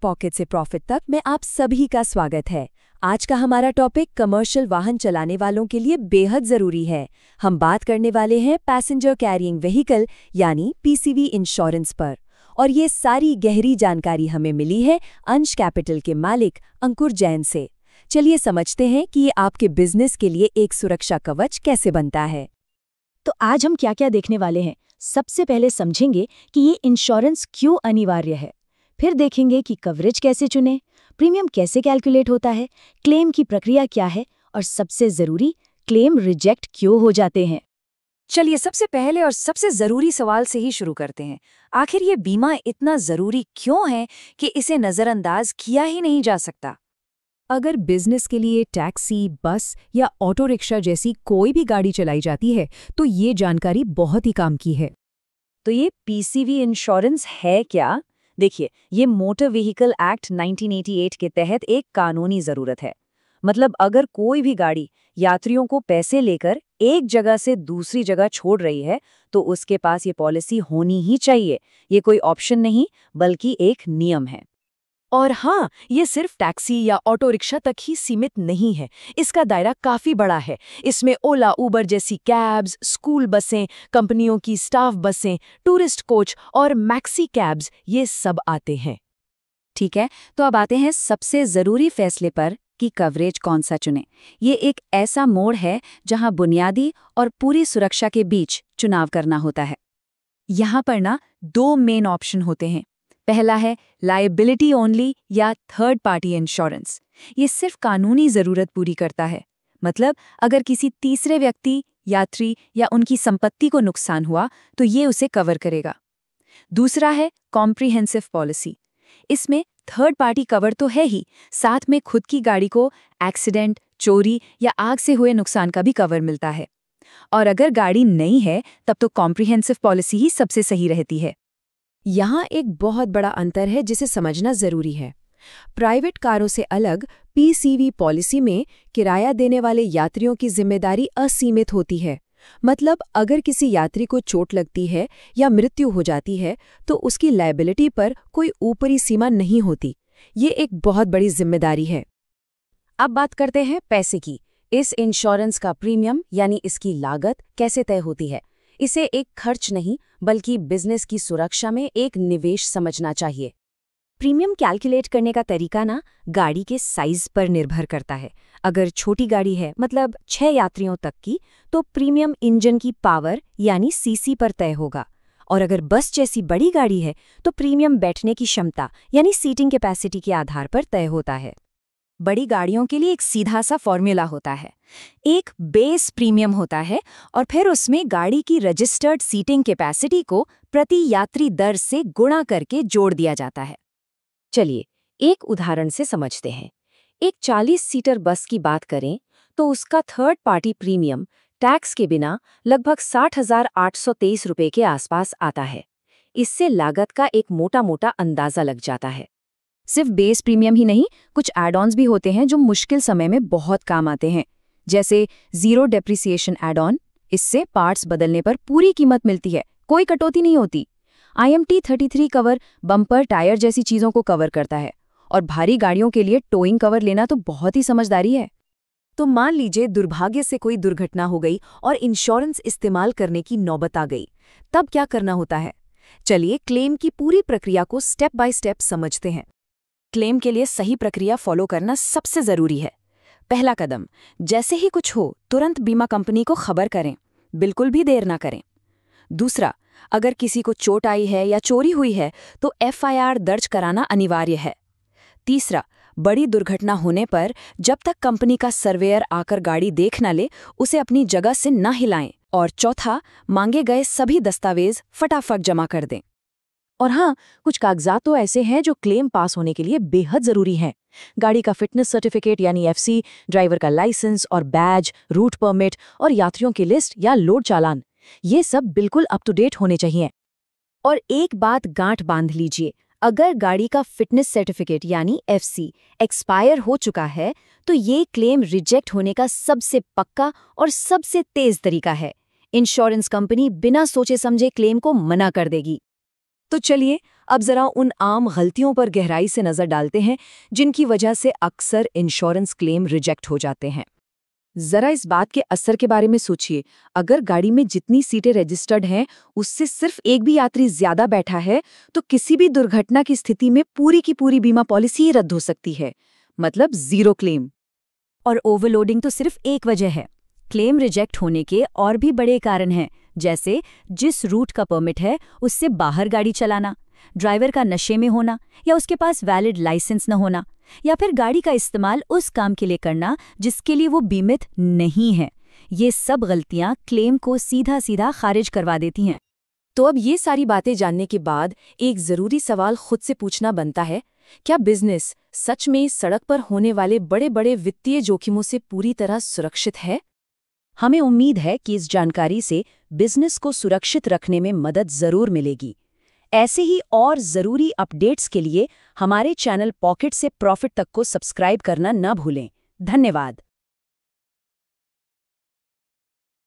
Pocket से profit तक में आप सभी का स्वागत है। आज का हमारा टॉपिक कमर्शियल वाहन चलाने वालों के लिए बेहद जरूरी है। हम बात करने वाले हैं पैसेंजर कैरिंग व्हीकल यानी पीसीवी इंश्योरेंस पर। और ये सारी गहरी जानकारी हमें मिली है अंश कैपिटल के मालिक अंकुर जैन से। चलिए समझते हैं कि ये आपके बिजनेस के लिए एक सुरक्षा कवच कैसे बनता है। तो आज हम क्या क्या देखने वाले हैं। सबसे पहले समझेंगे कि ये इंश्योरेंस क्यों अनिवार्य है, फिर देखेंगे कि कवरेज कैसे चुनें, प्रीमियम कैसे कैलकुलेट होता है, क्लेम की प्रक्रिया क्या है और सबसे ज़रूरी, क्लेम रिजेक्ट क्यों हो जाते हैं। चलिए सबसे पहले और सबसे ज़रूरी सवाल से ही शुरू करते हैं। आखिर ये बीमा इतना ज़रूरी क्यों है कि इसे नज़रअंदाज किया ही नहीं जा सकता। अगर बिजनेस के लिए टैक्सी, बस या ऑटो रिक्शा जैसी कोई भी गाड़ी चलाई जाती है तो ये जानकारी बहुत ही काम की है। तो ये पीसीवी इंश्योरेंस है क्या? देखिए, ये मोटर व्हीकल एक्ट 1988 के तहत एक कानूनी ज़रूरत है। मतलब अगर कोई भी गाड़ी यात्रियों को पैसे लेकर एक जगह से दूसरी जगह छोड़ रही है तो उसके पास ये पॉलिसी होनी ही चाहिए। ये कोई ऑप्शन नहीं बल्कि एक नियम है। और हाँ, ये सिर्फ टैक्सी या ऑटो रिक्शा तक ही सीमित नहीं है, इसका दायरा काफ़ी बड़ा है। इसमें ओला, उबर जैसी कैब्स, स्कूल बसें, कंपनियों की स्टाफ बसें, टूरिस्ट कोच और मैक्सी कैब्स, ये सब आते हैं। ठीक है, तो अब आते हैं सबसे ज़रूरी फैसले पर कि कवरेज कौन सा चुनें। ये एक ऐसा मोड़ है जहां बुनियादी और पूरी सुरक्षा के बीच चुनाव करना होता है। यहाँ पर ना दो मेन ऑप्शन होते हैं। पहला है लायबिलिटी ओनली या थर्ड पार्टी इंश्योरेंस। ये सिर्फ कानूनी ज़रूरत पूरी करता है। मतलब अगर किसी तीसरे व्यक्ति, यात्री या उनकी संपत्ति को नुकसान हुआ तो ये उसे कवर करेगा। दूसरा है कॉम्प्रिहेंसिव पॉलिसी। इसमें थर्ड पार्टी कवर तो है ही, साथ में खुद की गाड़ी को एक्सीडेंट, चोरी या आग से हुए नुकसान का भी कवर मिलता है। और अगर गाड़ी नहीं है तब तो कॉम्प्रिहेंसिव पॉलिसी ही सबसे सही रहती है। यहाँ एक बहुत बड़ा अंतर है जिसे समझना जरूरी है। प्राइवेट कारों से अलग पीसीवी पॉलिसी में किराया देने वाले यात्रियों की जिम्मेदारी असीमित होती है। मतलब अगर किसी यात्री को चोट लगती है या मृत्यु हो जाती है तो उसकी लायबिलिटी पर कोई ऊपरी सीमा नहीं होती। ये एक बहुत बड़ी जिम्मेदारी है। अब बात करते हैं पैसे की। इस इंश्योरेंस का प्रीमियम यानी इसकी लागत कैसे तय होती है। इसे एक खर्च नहीं बल्कि बिजनेस की सुरक्षा में एक निवेश समझना चाहिए। प्रीमियम कैलकुलेट करने का तरीका ना गाड़ी के साइज पर निर्भर करता है। अगर छोटी गाड़ी है, मतलब 6 यात्रियों तक की, तो प्रीमियम इंजन की पावर यानी सीसी पर तय होगा। और अगर बस जैसी बड़ी गाड़ी है तो प्रीमियम बैठने की क्षमता यानी सीटिंग कैपेसिटी के आधार पर तय होता है। बड़ी गाड़ियों के लिए एक सीधा सा फॉर्मूला होता है। एक बेस प्रीमियम होता है और फिर उसमें गाड़ी की रजिस्टर्ड सीटिंग कैपेसिटी को प्रति यात्री दर से गुणा करके जोड़ दिया जाता है। चलिए एक उदाहरण से समझते हैं। एक 40 सीटर बस की बात करें तो उसका थर्ड पार्टी प्रीमियम टैक्स के बिना लगभग 60,823 रुपये के आसपास आता है। इससे लागत का एक मोटा अंदाजा लग जाता है। सिर्फ बेस प्रीमियम ही नहीं, कुछ एड ऑन्स भी होते हैं जो मुश्किल समय में बहुत काम आते हैं, जैसे जीरो डेप्रिसिएशन एड ऑन। इससे पार्ट्स बदलने पर पूरी कीमत मिलती है, कोई कटौती नहीं होती। IMT 33 कवर बम्पर, टायर जैसी चीज़ों को कवर करता है। और भारी गाड़ियों के लिए टोइंग कवर लेना तो बहुत ही समझदारी है। तो मान लीजिए दुर्भाग्य से कोई दुर्घटना हो गई और इंश्योरेंस इस्तेमाल करने की नौबत आ गई, तब क्या करना होता है। चलिए क्लेम की पूरी प्रक्रिया को स्टेप बाय स्टेप समझते हैं। क्लेम के लिए सही प्रक्रिया फॉलो करना सबसे ज़रूरी है। पहला कदम, जैसे ही कुछ हो तुरंत बीमा कंपनी को खबर करें, बिल्कुल भी देर ना करें। दूसरा, अगर किसी को चोट आई है या चोरी हुई है तो FIR दर्ज कराना अनिवार्य है। तीसरा, बड़ी दुर्घटना होने पर जब तक कंपनी का सर्वेयर आकर गाड़ी देख न ले, उसे अपनी जगह से न हिलाएं। और चौथा, मांगे गए सभी दस्तावेज फटाफट जमा कर दें। और हाँ, कुछ कागजात तो ऐसे हैं जो क्लेम पास होने के लिए बेहद ज़रूरी हैं। गाड़ी का फिटनेस सर्टिफिकेट यानी FC, ड्राइवर का लाइसेंस और बैज, रूट परमिट और यात्रियों की लिस्ट या लोड चालान, ये सब बिल्कुल अप टू डेट होने चाहिए। और एक बात गांठ बांध लीजिए, अगर गाड़ी का फिटनेस सर्टिफिकेट यानी FC एक्सपायर हो चुका है तो ये क्लेम रिजेक्ट होने का सबसे पक्का और सबसे तेज तरीका है। इंश्योरेंस कंपनी बिना सोचे समझे क्लेम को मना कर देगी। तो चलिए अब जरा उन आम गलतियों पर गहराई से नजर डालते हैं जिनकी वजह से अक्सर इंश्योरेंस क्लेम रिजेक्ट हो जाते हैं। जरा इस बात के असर के बारे में सोचिए। अगर गाड़ी में जितनी सीटें रजिस्टर्ड हैं उससे सिर्फ एक भी यात्री ज्यादा बैठा है तो किसी भी दुर्घटना की स्थिति में पूरी की पूरी बीमा पॉलिसी ही रद्द हो सकती है, मतलब जीरो क्लेम। और ओवरलोडिंग तो सिर्फ एक वजह है। क्लेम रिजेक्ट होने के और भी बड़े कारण हैं, जैसे जिस रूट का परमिट है उससे बाहर गाड़ी चलाना, ड्राइवर का नशे में होना या उसके पास वैलिड लाइसेंस न होना, या फिर गाड़ी का इस्तेमाल उस काम के लिए करना जिसके लिए वो बीमित नहीं है। ये सब गलतियां क्लेम को सीधा सीधा खारिज करवा देती हैं। तो अब ये सारी बातें जानने के बाद एक जरूरी सवाल खुद से पूछना बनता है, क्या बिजनेस सच में सड़क पर होने वाले बड़े बड़े वित्तीय जोखिमों से पूरी तरह सुरक्षित है? हमें उम्मीद है कि इस जानकारी से बिजनेस को सुरक्षित रखने में मदद जरूर मिलेगी। ऐसे ही और जरूरी अपडेट्स के लिए हमारे चैनल पॉकेट से प्रॉफिट तक को सब्सक्राइब करना न भूलें। धन्यवाद।